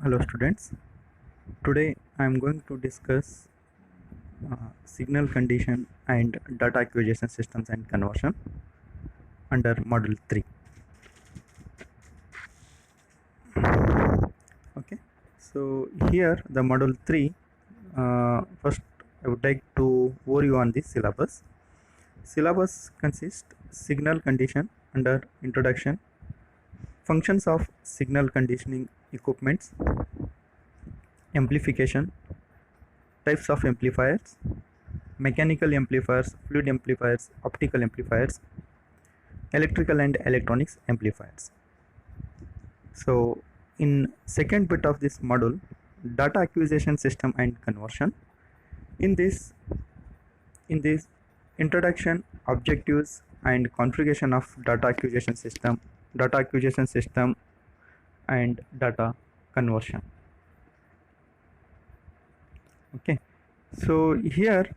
Hello students, today I am going to discuss signal condition and data acquisition systems and conversion under module 3. Okay, so here the module 3, first I would like to overview on the syllabus. Syllabus consists signal condition under introduction, functions of signal conditioning equipments, amplification, types of amplifiers, mechanical amplifiers, fluid amplifiers, optical amplifiers, electrical and electronics amplifiers. So in second bit of this module, data acquisition system and conversion. In this introduction, objectives and configuration of data acquisition system and data conversion. Okay, so here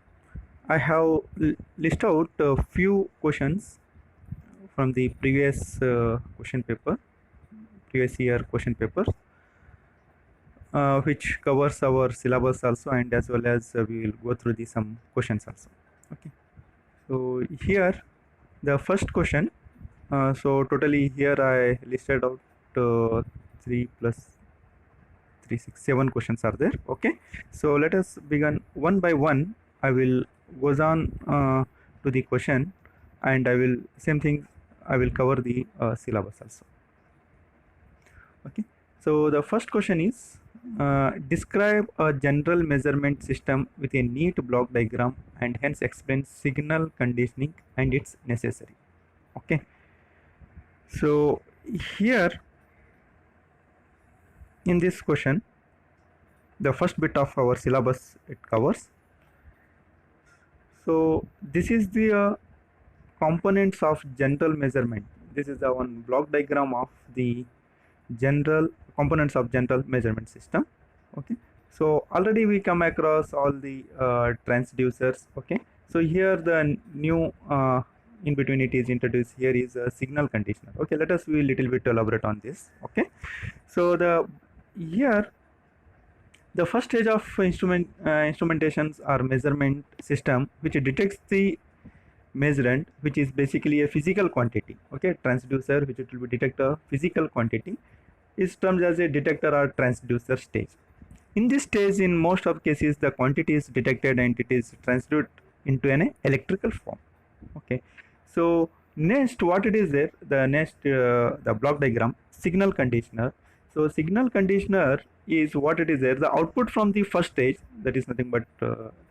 I have list out a few questions from the previous previous year question papers, which covers our syllabus also, and as well as we will go through some questions also. Okay, so here the first question, so totally here I listed out 3 plus 3 6 7 questions are there. Okay, so let us begin one by one. I will goes on to the question, and I will same thing I will cover the syllabus also. Okay, so the first question is, describe a general measurement system with a neat block diagram and hence explain signal conditioning and its necessary. Okay, so here in this question, the first bit of our syllabus it covers. So this is the components of general measurement. This is the one block diagram of the general components of general measurement system. Okay, so already we come across all the transducers. Okay, so here the new in between it is introduced here is a signal conditioner. Okay, let us be a little bit elaborate on this. Okay, so the here the first stage of instrumentations or measurement system which detects the measurement, which is basically a physical quantity. Okay, transducer which it will be detect a physical quantity is termed as a detector or transducer stage. In this stage, in most of cases, the quantity is detected and it is transduced into an electrical form. Okay, so next what it is there, the next the block diagram, signal conditioner. So signal conditioner is what it is there, the output from the first stage, that is nothing but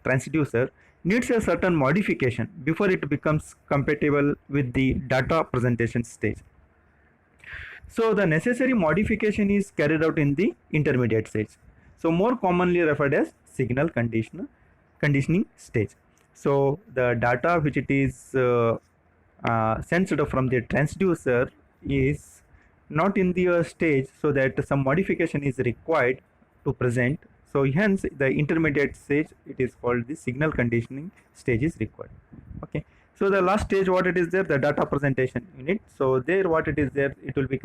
transducer, needs a certain modification before it becomes compatible with the data presentation stage. So the necessary modification is carried out in the intermediate stage, so more commonly referred as signal conditioning stage. So the data which it is sensed from the transducer is not in the stage, so that some modification is required to present. So hence the intermediate stage, it is called the signal conditioning stage is required. Okay, so the last stage what it is there, the data presentation unit. So there what it is there, it will be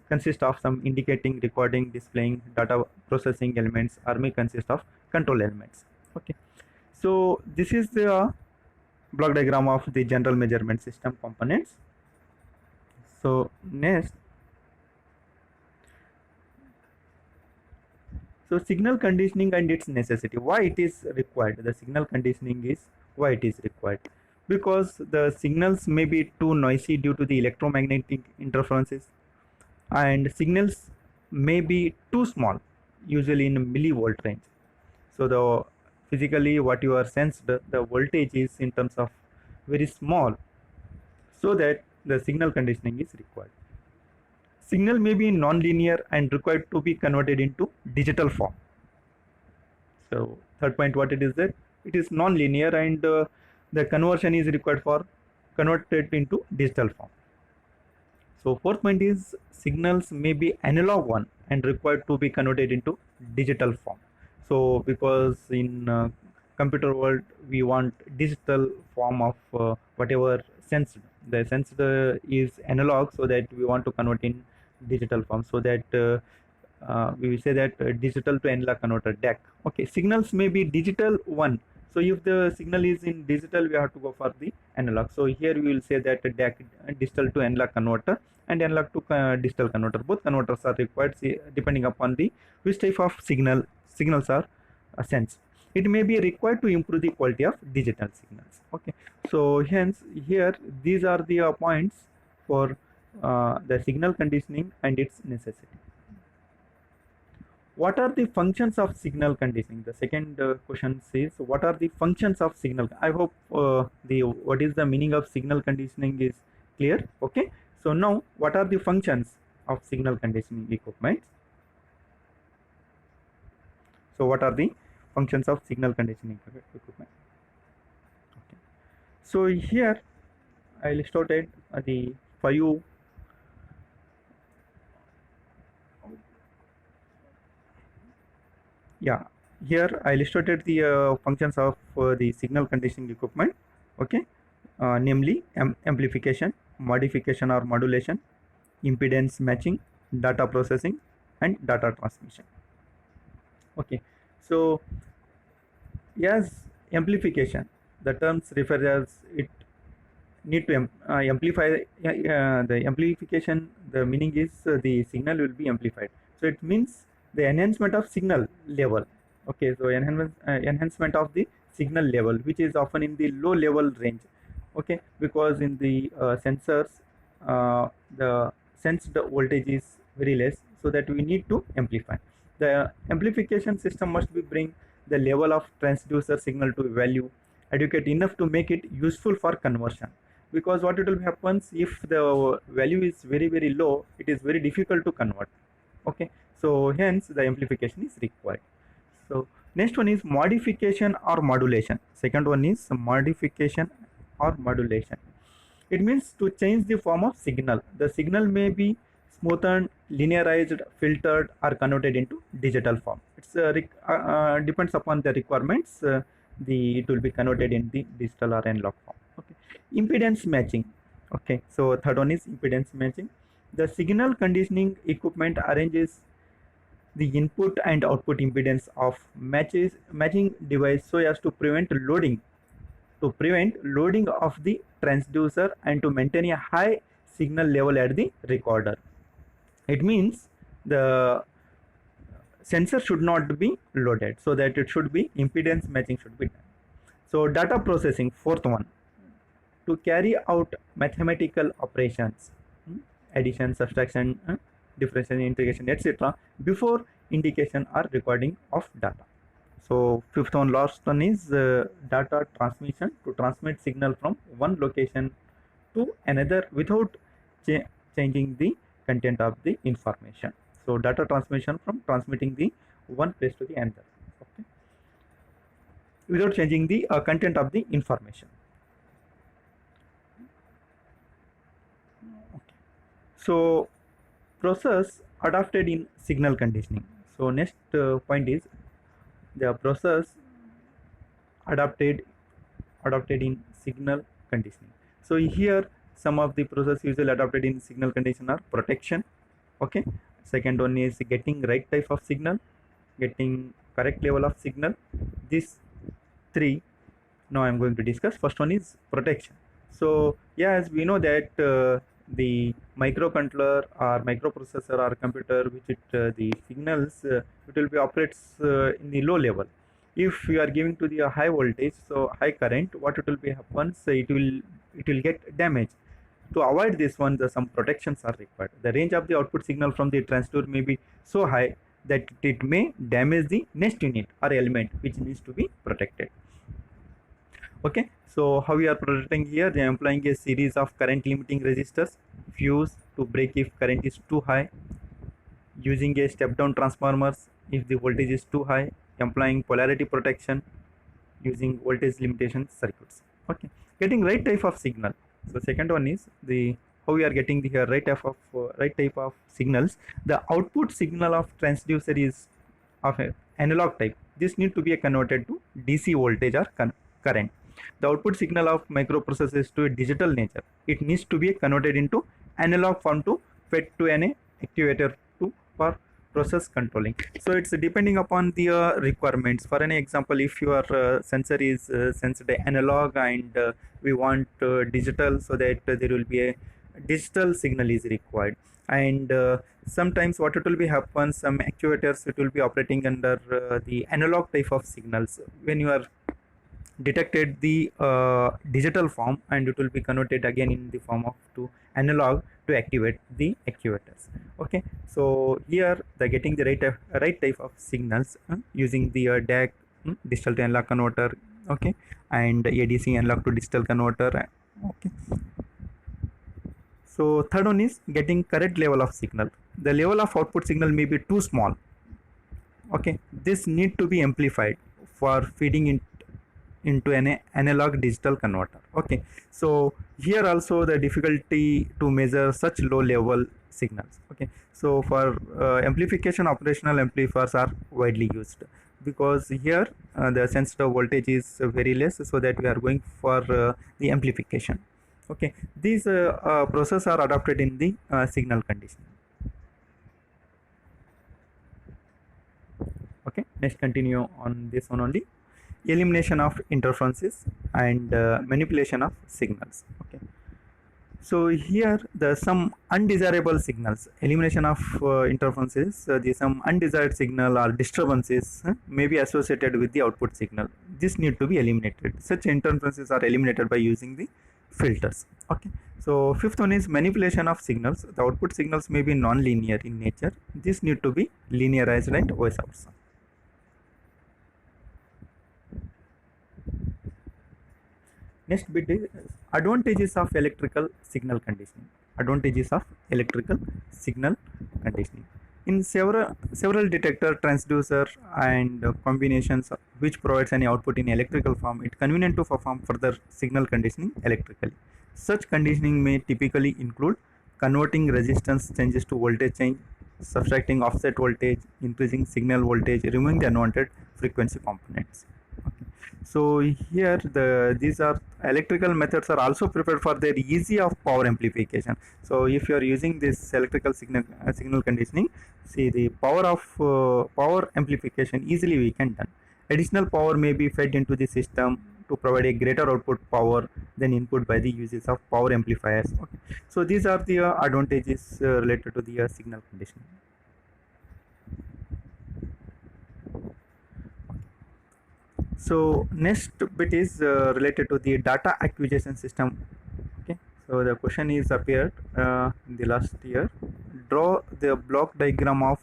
consist of some indicating, recording, displaying, data processing elements, or may consist of control elements. Okay, so this is the block diagram of the general measurement system components. So next, so signal conditioning and its necessity, why it is required. The signal conditioning is why it is required, because the signals may be too noisy due to the electromagnetic interferences, and signals may be too small, usually in millivolt range. So the physically what you are sensed, the voltage is in terms of very small, so that the signal conditioning is required. Signal may be non-linear and required to be converted into digital form. So third point what it is that it is non-linear, and the conversion is required for converted into digital form. So fourth point is signals may be analog one and required to be converted into digital form. So because in computer world we want digital form of whatever sensed. The sensed is analog, so that we want to convert in digital form, so that we will say that digital to analog converter DAC. Okay, signals may be digital one. So if the signal is in digital, we have to go for the analog. So here we will say that DAC, digital to analog converter, and analog to digital converter. Both converters are required, depending upon the which type of signals are sensed. It may be required to improve the quality of digital signals. Okay, so hence here these are the points for the signal conditioning and its necessity. What are the functions of signal conditioning? The second question says, what are the functions of signal? I hope what is the meaning of signal conditioning is clear. Okay, so now what are the functions of signal conditioning equipment? So what are the functions of signal conditioning equipment? Okay, so here I listed the 5. Yeah, here I listed the functions of the signal conditioning equipment. Okay, namely amplification, modification or modulation, impedance matching, data processing, and data transmission. Okay, so as amplification, the terms refer as it need to amplify. The amplification, the meaning is the signal will be amplified. So it means the enhancement of signal level. Okay, so enhancement of the signal level, which is often in the low level range. Okay, because in the sensors, the sensed voltage is very less, so that we need to amplify. The amplification system must be bring the level of transducer signal to value adequate enough to make it useful for conversion. Because what it will happens, if the value is very low, it is very difficult to convert. Okay, so hence the amplification is required. So next one is modification or modulation. Second one is modification or modulation. It means to change the form of signal. The signal may be smoothened, linearized, filtered, or converted into digital form. It's depends upon the requirements. It will be converted in the digital or analog form. Okay, impedance matching. Okay, so third one is impedance matching. The signal conditioning equipment arranges the input and output impedance of matching device so as to prevent loading of the transducer and to maintain a high signal level at the recorder. It means the sensor should not be loaded, so that it should be impedance matching should be done. So data processing, fourth one, to carry out mathematical operations, addition, subtraction, differentiation, integration, etc. before indication or recording of data. So fifth one, last one is data transmission, to transmit signal from one location to another without changing the content of the information. So data transmission from transmitting the one place to the another, okay, without changing the content of the information. Okay. So process adopted in signal conditioning. So next point is the process adopted in signal conditioning. So here some of the process usually adopted in signal conditioning are protection. Okay, second one is getting right type of signal, getting correct level of signal. These three now I am going to discuss. First one is protection. So yeah, as we know that the microcontroller or microprocessor or computer, which the signals it will be operates in the low level. If you are giving to the high voltage, so high current, what it will be happens, it will get damaged. To avoid this one, some protections are required. The range of the output signal from the transistor may be so high that it may damage the next unit or element, which needs to be protected. Okay, so how we are protecting here? They are employing a series of current limiting resistors, fuse to break if current is too high, using a step down transformers if the voltage is too high, employing polarity protection, using voltage limitation circuits. Okay, getting right type of signal. So second one is the how we are getting the right type of signals. The output signal of transducer is of analog type. This need to be converted to DC voltage or current. The output signal of microprocessor is to a digital nature. It needs to be converted into analog form to fed to an actuator for process controlling. So it's depending upon the requirements. For an example, if your sensor is sensed analog and we want digital, so that there will be a digital signal is required. And sometimes what it will be happen, some actuators it will be operating under the analog type of signals. When you are detected the digital form, and it will be converted again in the form of to analog to activate the actuators. Okay, so here the getting the right type of signals using the DAC, digital to analog converter, okay, and ADC, analog to digital converter. Okay, so third one is getting correct level of signal. The level of output signal may be too small. Okay, this need to be amplified for feeding into an analog digital converter. Okay, so here also the difficulty to measure such low level signals. Okay, so for amplification, operational amplifiers are widely used, because here the sensitive voltage is very less, so that we are going for the amplification. Okay, these processes are adopted in the signal conditioning. Okay, next continue on this one only. Elimination of interferences and manipulation of signals. Okay, so here the some undesirable signals, elimination of interferences, the some undesired signal or disturbances may be associated with the output signal. This need to be eliminated. Such interferences are eliminated by using the filters. Okay, so fifth one is manipulation of signals. The output signals may be non-linear in nature. This need to be linearized and vice versa. Next bit is advantages of electrical signal conditioning. Advantages of electrical signal conditioning. In several detector, transducer, and combinations which provides any output in electrical form, it convenient to perform further signal conditioning electrically. Such conditioning may typically include converting resistance changes to voltage change, subtracting offset voltage, increasing signal voltage, removing the unwanted frequency components. Okay. So here these are electrical methods are also prepared for their easy of power amplification. So if you are using this electrical signal conditioning, see the power of power amplification easily we can done. Additional power may be fed into the system to provide a greater output power than input by the uses of power amplifiers. Okay. So these are the advantages related to the signal conditioning. So next bit is related to the data acquisition system. Okay, so the question is appeared in the last year. Draw the block diagram of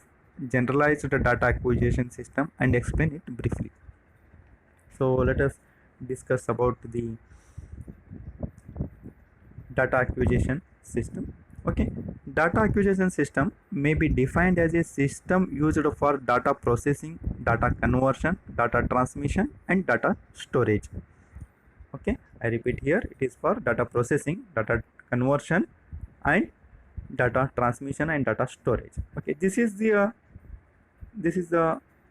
generalized data acquisition system and explain it briefly. So let us discuss about the data acquisition system. Okay, data acquisition system may be defined as a system used for data processing, data conversion, data transmission, and data storage. Okay, I repeat here, it is for data processing, data conversion, and data transmission and data storage. Okay, this is the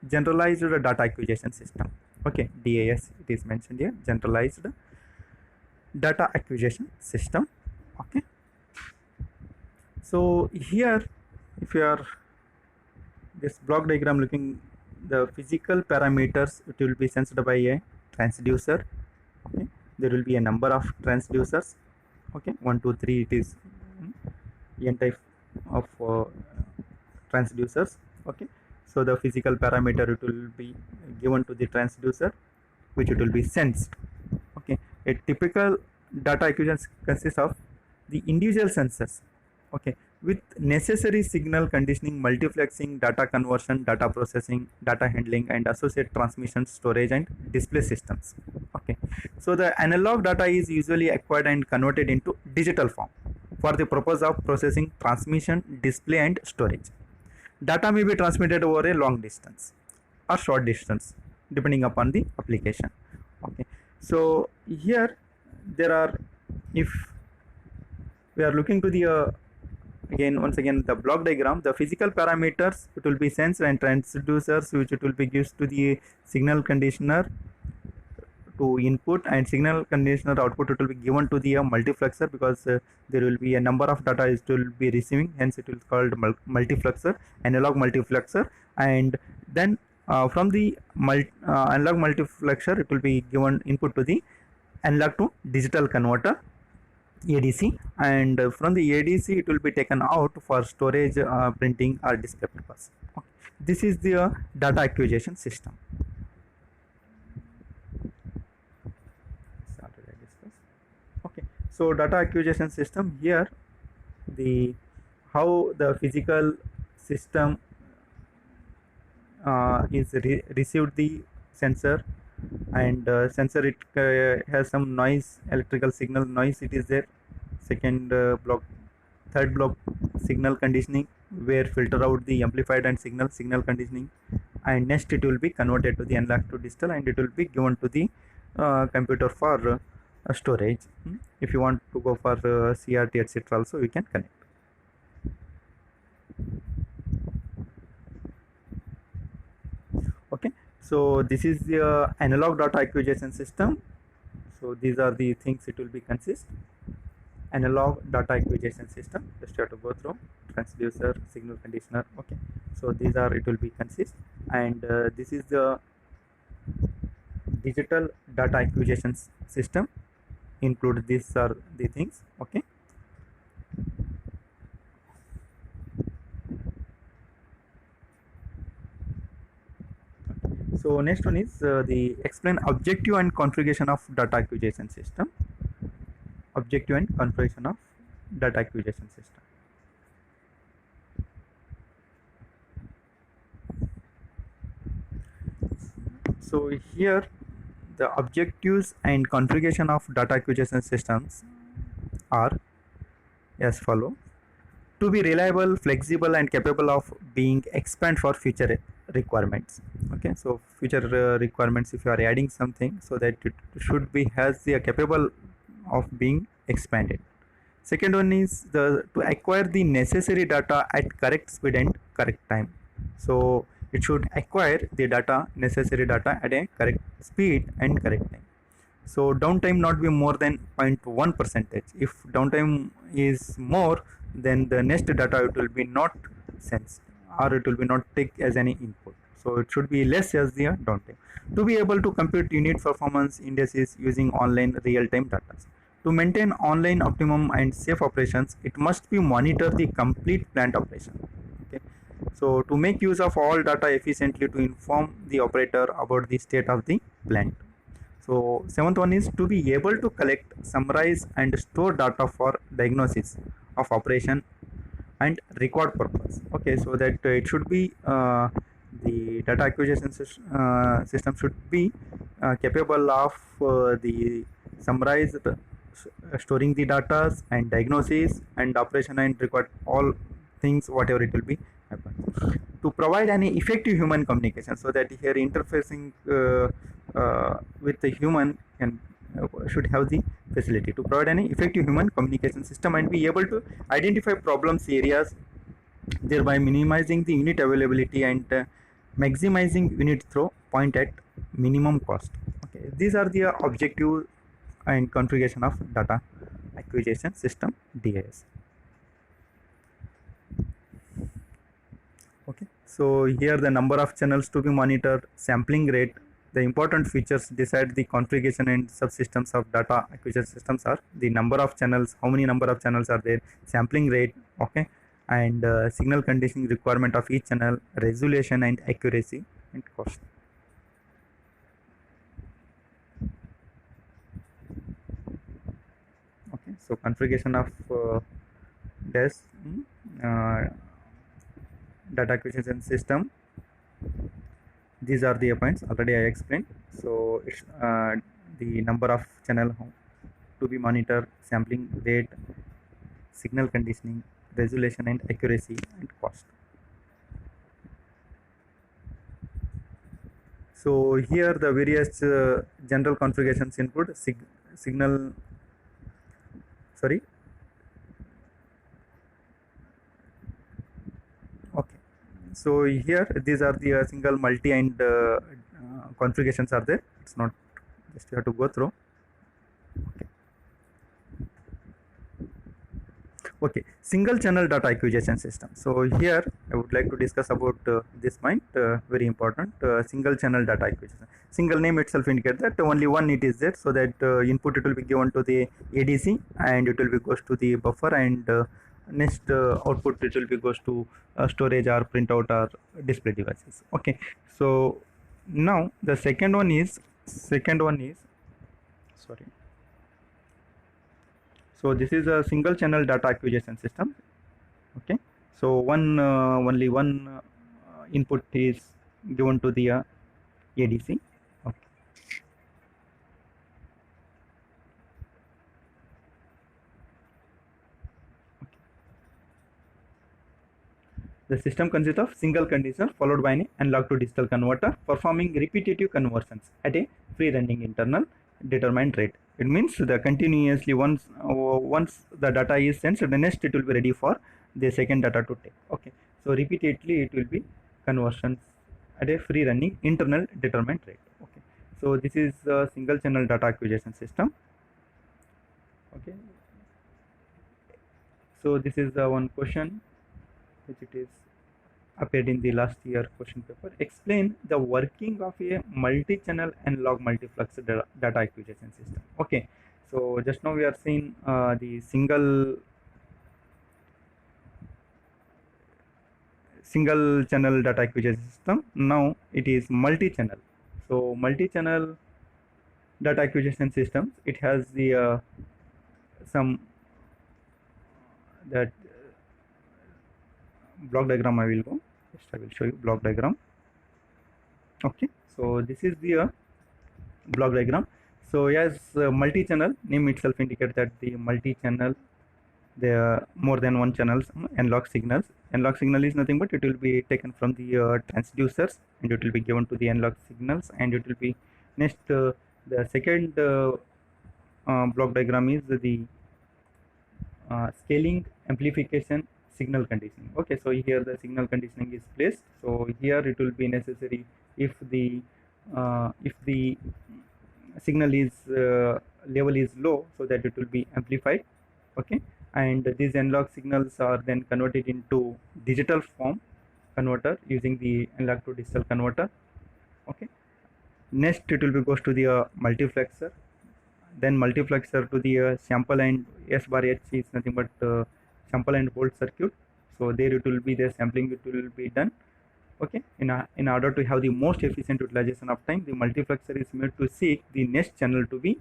generalized data acquisition system. Okay, DAS it is mentioned here, generalized data acquisition system. Okay, so here if you are this block diagram looking, the physical parameters, it will be sensed by a transducer. Okay, there will be a number of transducers. Okay, 1 2 3, it is n type of transducers. Okay, so the physical parameter it will be given to the transducer, which it will be sensed. Okay, a typical data acquisition consists of the individual sensors, okay, with necessary signal conditioning, multiplexing, data conversion, data processing, data handling, and associated transmission, storage, and display systems. Okay, so the analog data is usually acquired and converted into digital form for the purpose of processing, transmission, display, and storage. Data may be transmitted over a long distance or short distance depending upon the application. Okay, so here there are, if we are looking to the once again the block diagram, the physical parameters, it will be sensor and transducers, which it will be used to the signal conditioner to input, and signal conditioner output it will be given to the multiplexer, because there will be a number of data it will be receiving, hence it is called multiplexer, analog multiplexer. And then from the analog multiplexer it will be given input to the analog to digital converter, ADC, and from the ADC it will be taken out for storage, printing or display purpose. Okay. This is the data acquisition system. Okay, so data acquisition system, here the how the physical system is received the sensor, and sensor it has some noise, electrical signal noise it is there. Second block, third block, signal conditioning, where filter out the amplified and signal conditioning, and next it will be converted to the analog to digital, and it will be given to the computer for storage. If you want to go for CRT etc., also you can connect. Okay, so this is the analog data acquisition system. So these are the things it will be consist. Analog data acquisition system, just have to go through transducer, signal conditioner. Okay, so these are it will be consist, and this is the digital data acquisition system, include these are the things. Okay, so next one is the explain objective and configuration of data acquisition system. Objective and configuration of data acquisition system. So here the objectives and configuration of data acquisition systems are as follow: to be reliable, flexible and capable of being expand for future requirements. Okay, so future requirements, if you are adding something, so that it should be has the capable of being expanded. Second one is to acquire the necessary data at correct speed and correct time. So it should acquire the data, necessary data at a correct speed and correct time. So downtime not be more than 0.1%. If downtime is more, then the next data it will be not sensed, or it will be not take as any input. So it should be less as the downtime. To be able to compute unit performance indices using online real-time data. To maintain online optimum and safe operations, it must be monitor the complete plant operation. Okay. So to make use of all data efficiently, to inform the operator about the state of the plant. So seventh one is to be able to collect, summarize and store data for diagnosis of operation and record purpose. Okay, so that it should be the data acquisition system should be capable of the summarized storing the data and diagnosis and operation and record all things whatever it will be happen. To provide any effective human communication, so that here interfacing with the human can should have the facility to provide any effective human communication system and be able to identify problems areas, thereby minimizing the unit availability and maximizing unit throw point at minimum cost. Okay, these are the objective and configuration of data acquisition system, DAS. Okay, so here the number of channels to be monitored, sampling rate. The important features decide the configuration and subsystems of data acquisition systems are the number of channels, how many number of channels are there, sampling rate, okay, and signal conditioning requirement of each channel, resolution and accuracy and cost. Okay, so configuration of DAS, data acquisition system. These are the points already I explained. So it's the number of channel to be monitored, sampling rate, signal conditioning, resolution and accuracy and cost. So here the various general configurations include signal, sorry, okay. So here these are the single, multi and configurations are there. It's not just you have to go through. Okay, single channel data acquisition system. So here I would like to discuss about this point, very important, single channel data acquisition. Single name itself indicates that only one it is there, so that input it will be given to the ADC and it will be goes to the buffer, and next output it will be goes to storage or printout or display devices. Okay, so now the second one is sorry. So this is a single channel data acquisition system. Okay, so only one input is given to the ADC. Okay. The system consists of single conditioner followed by an analog to digital converter performing repetitive conversions at a free running internal determined rate. It means the continuously once the data is sent, the next it will be ready for the second data to take. Okay, so repeatedly it will be conversions at a free running internal determined rate. Okay, so this is a single channel data acquisition system. Okay, so this is the one question which it is appeared in the last year question paper. Explain the working of a multi-channel analog multiplex data acquisition system. Okay, so just now we are seeing the single channel data acquisition system. Now it is multi-channel. So multi-channel data acquisition systems, it has the some that block diagram. I will show you block diagram. Okay, so this is the block diagram. So as multi-channel name itself indicates that the multi-channel, there are more than one channels analog signals. Analog signal is nothing but it will be taken from the transducers and it will be given to the analog signals, and it will be next the second block diagram is the scaling amplification signal conditioning. Okay, so here the signal conditioning is placed. So here it will be necessary if the signal is level is low, so that it will be amplified. Okay, and these analog signals are then converted into digital form converter using the analog to digital converter. Okay, next it will be goes to the multiplexer, then multiplexer to the sample and S bar H is nothing but sample and hold circuit. So there it will be the sampling, it will be done. Okay, in order to have the most efficient utilization of time, the multiplexer is made to seek the next channel to be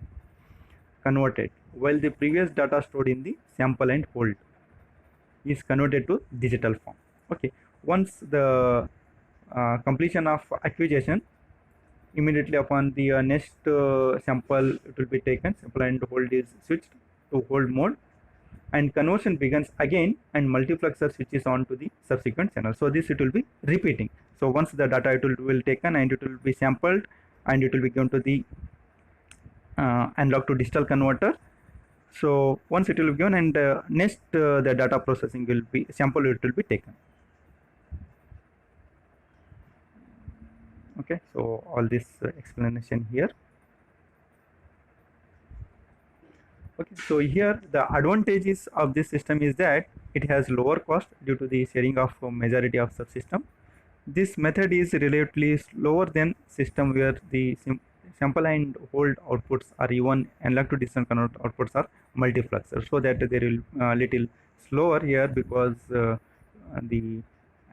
converted, while the previous data stored in the sample and hold is converted to digital form. Okay, once the completion of acquisition, immediately upon the next sample it will be taken, sample and hold is switched to hold mode, and conversion begins again, and multiplexer switches on to the subsequent channel. So this it will be repeating. So once the data it will taken and it will be sampled and it will be given to the analog to digital converter. So once it will be given, and next the data processing will be sample, it will be taken. Okay, so all this explanation here. Okay, so here the advantages of this system is that it has lower cost due to the sharing of majority of subsystem. This method is relatively slower than system where the sample and hold outputs are even analog to digital converter outputs are multiplexer, so that they will little slower here because the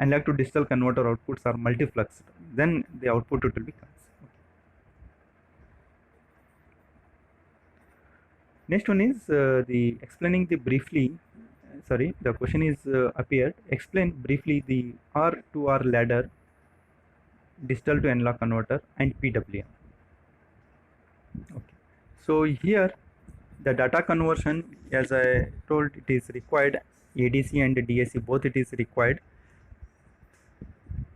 analog to digital converter outputs are multiplexed, then the output it will be comes. Next one is the explaining the briefly. Sorry, the question is appeared. Explain briefly the R to R ladder, digital to analog converter, and PWM. Okay, so here the data conversion, as I told, it is required. ADC and DAC both it is required.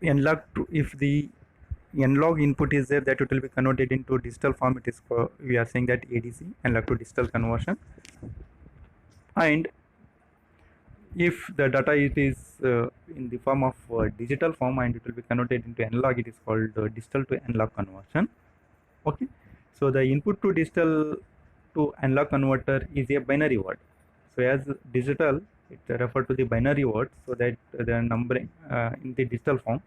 Analog to, if the analog input is there, that it will be converted into digital form. It is we are saying that ADC, analog to digital conversion. And if the data it is in the form of digital form and it will be converted into analog, it is called digital to analog conversion. Okay, So the input to digital to analog converter is a binary word. So as digital, it refers to the binary word, so that the numbering in the digital form.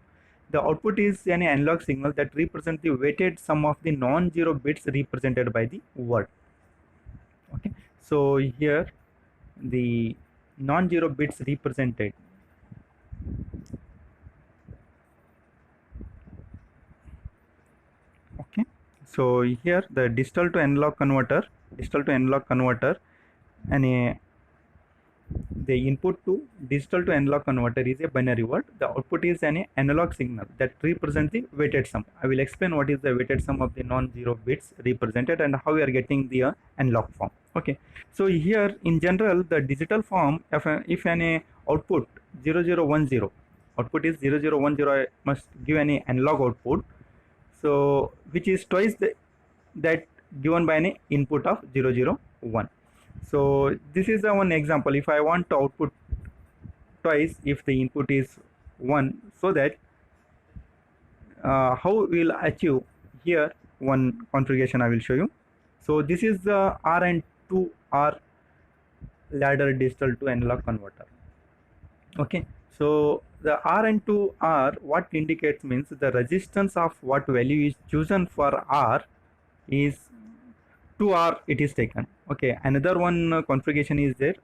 The output is an analog signal that represents the weighted sum of the non-zero bits represented by the word. Okay, so here the non-zero bits represented. Okay, so here the digital to analog converter, and the input to digital to analog converter is a binary word. The output is an analog signal that represents the weighted sum. I will explain what is the weighted sum of the non-zero bits represented and how we are getting the analog form. Okay, so here in general the digital form, if an output 0010, output is 0010, I must give any analog output, so which is twice that given by an input of 001. So this is one example. If I want to output twice if the input is 1, so that how we'll achieve here, one configuration I will show you. So this is the R and 2R ladder digital to analog converter. Okay, so the R and 2R, what indicates means the resistance of what value is chosen for R is 2R it is taken. Okay, another one configuration is there.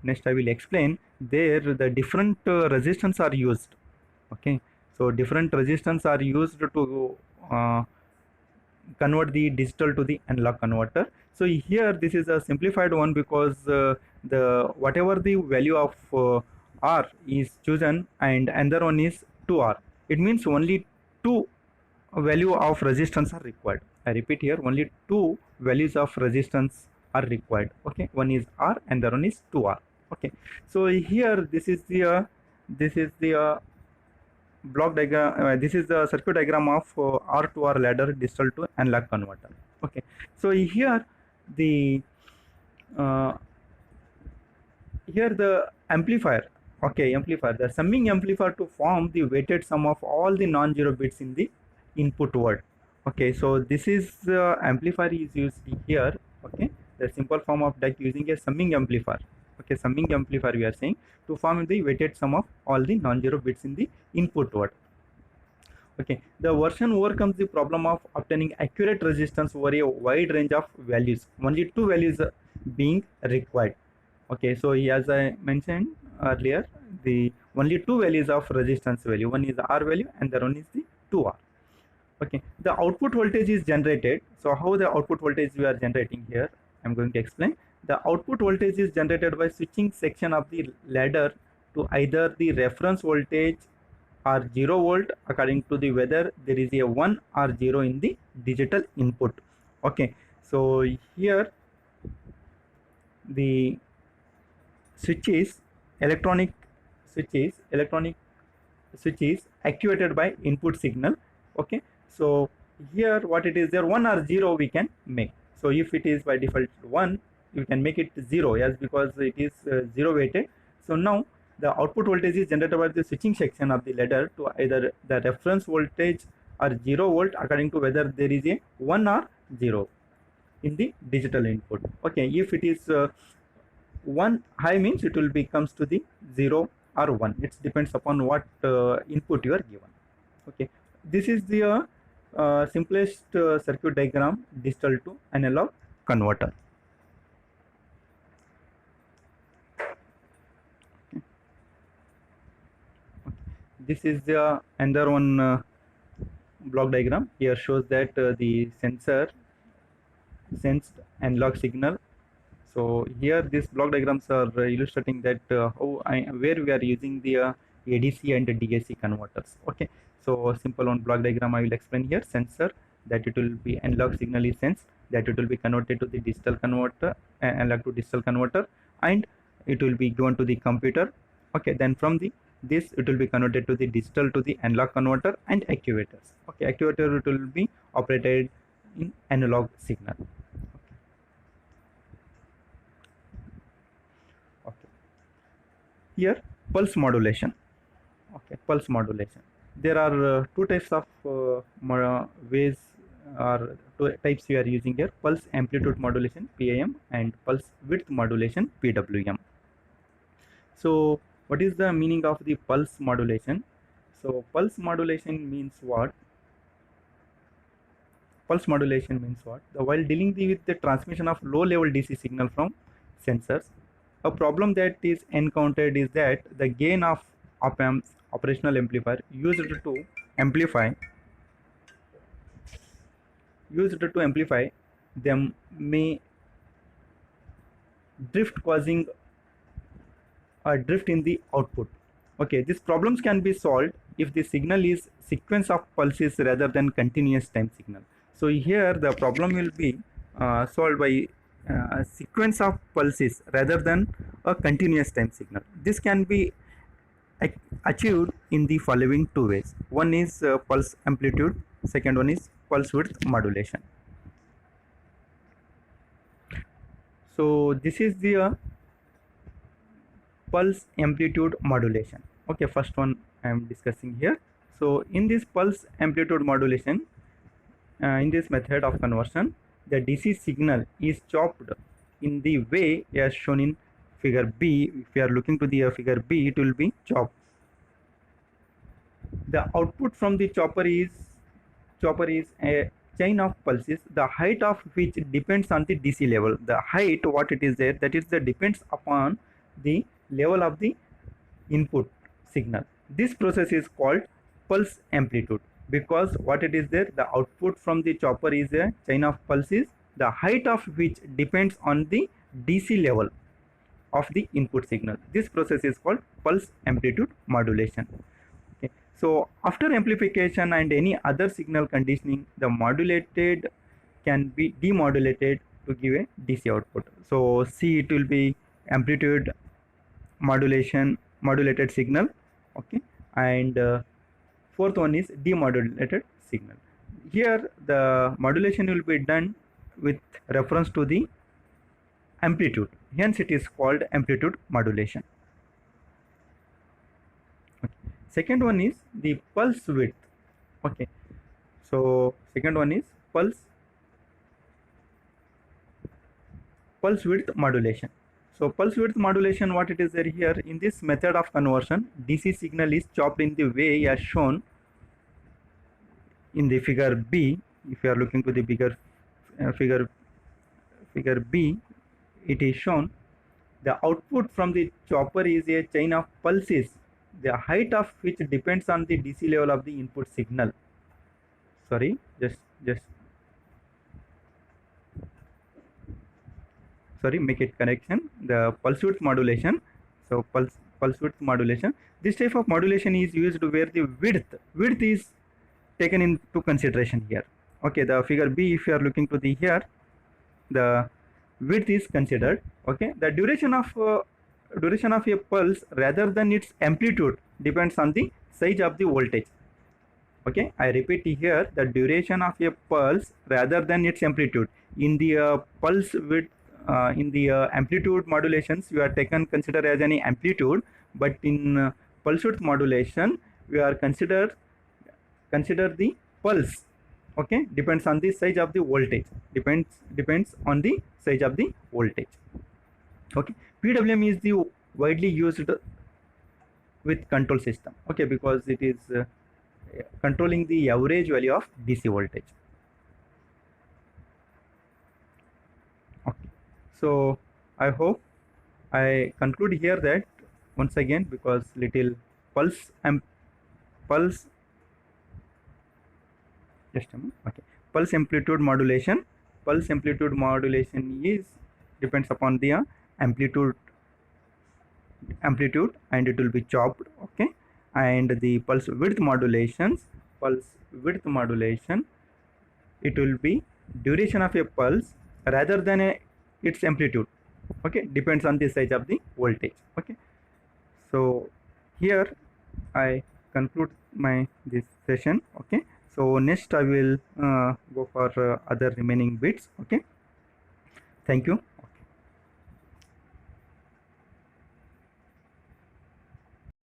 Next I will explain. There the different resistance are used. Okay, so different resistance are used to convert the digital to the analog converter. So here this is a simplified one, because the whatever the value of R is chosen and another one is 2R, it means only two value of resistance are required. I repeat here, only two values of resistance are required. Okay, one is R and the other one is 2R. Okay, so here this is the block diagram, this is the circuit diagram of R to R ladder digital to analog converter. Okay, so here the amplifier, the summing amplifier to form the weighted sum of all the non-zero bits in the input word. Okay, so this is amplifier is used here. Okay, the simple form of that using a summing amplifier. Okay, summing amplifier we are saying to form the weighted sum of all the non-zero bits in the input word. Okay, the version overcomes the problem of obtaining accurate resistance over a wide range of values. Only two values being required. Okay, so as I mentioned earlier, the only two values of resistance value, one is the R value and the other one is the 2R. Okay, the output voltage is generated. So how the output voltage we are generating here, I'm going to explain. The output voltage is generated by switching section of the ladder to either the reference voltage or 0 volt according to the whether there is a 1 or 0 in the digital input. Okay, so here the switches, electronic switches actuated by input signal. Okay, so here what it is, there 1 or 0 we can make. So if it is by default 1, you can make it 0, yes, because it is 0 weighted. So now the output voltage is generated by the switching section of the ladder to either the reference voltage or 0 volt according to whether there is a 1 or 0 in the digital input. Okay, if it is 1 high means it will becomes to the 0 or 1. It depends upon what input you are given. Okay, this is the simplest circuit diagram digital to analog converter. Okay. This is the another one block diagram. Here shows that the sensor sensed analog signal. So here these block diagrams are illustrating that where we are using the ADC and DAC converters. Okay, so a simple one block diagram I will explain here. Sensor, that it will be analog signal is sensed, that it will be converted to the digital converter, analog to digital converter, and it will be given to the computer. Okay, then from this it will be converted to the digital to the analog converter and actuators. Okay, actuator it will be operated in analog signal. Okay, here pulse modulation. Okay, pulse modulation. There are two types of ways or two types we are using here: pulse amplitude modulation PAM and pulse width modulation PWM. So what is the meaning of the pulse modulation? So pulse modulation means what? Pulse modulation means what? While dealing with the transmission of low level DC signal from sensors, a problem that is encountered is that the gain of op-amp's operational amplifier used to amplify them may drift, causing a drift in the output. Okay, these problems can be solved if the signal is sequence of pulses rather than continuous time signal. So here the problem will be solved by a sequence of pulses rather than a continuous time signal. This can be achieved in the following two ways. One is pulse amplitude, second one is pulse width modulation. So this is the pulse amplitude modulation. Okay, first one I am discussing here. So in this pulse amplitude modulation, in this method of conversion, the DC signal is chopped in the way as shown in figure B. If you are looking to the figure B, it will be chopped. The output from the chopper is a chain of pulses, the height of which depends on the DC level. The height, what it is there, that is the depends upon the level of the input signal. This process is called pulse amplitude, because what it is there, the output from the chopper is a chain of pulses, the height of which depends on the DC level of the input signal. This process is called pulse amplitude modulation. Okay. So after amplification and any other signal conditioning, the modulated can be demodulated to give a DC output. So C, it will be amplitude modulated signal. Okay, and fourth one is demodulated signal. Here the modulation will be done with reference to the amplitude, hence it is called amplitude modulation. Okay. Second one is the pulse width. Okay, so second one is pulse width modulation. So pulse width modulation, what it is there here, in this method of conversion, DC signal is chopped in the way as shown in the figure B. If you are looking to the bigger figure B, it is shown the output from the chopper is a chain of pulses, the height of which depends on the DC level of the input signal. Sorry, make it correction. The pulse width modulation. So pulse width modulation. This type of modulation is used where the width is taken into consideration here. Okay, the figure B, if you are looking to the here, the width is considered. Okay, the duration of a pulse rather than its amplitude depends on the size of the voltage. Okay, I repeat here, the duration of a pulse rather than its amplitude. In the pulse width, in the amplitude modulations, you are taken consider as any amplitude, but in pulse width modulation, we are consider the pulse. Okay, depends on the size of the voltage. Depends on the size of the voltage. Okay, PWM is the widely used with control system. Okay, because it is controlling the average value of DC voltage. Okay, so I hope I conclude here that once again, because little pulse just a minute. Okay, pulse amplitude modulation is depends upon the amplitude and it will be chopped. Okay, and the pulse width modulation, it will be duration of a pulse rather than its amplitude. Okay, depends on the size of the voltage. Okay, so here I conclude this session. Okay, so next I will go for other remaining bits. Okay, thank you.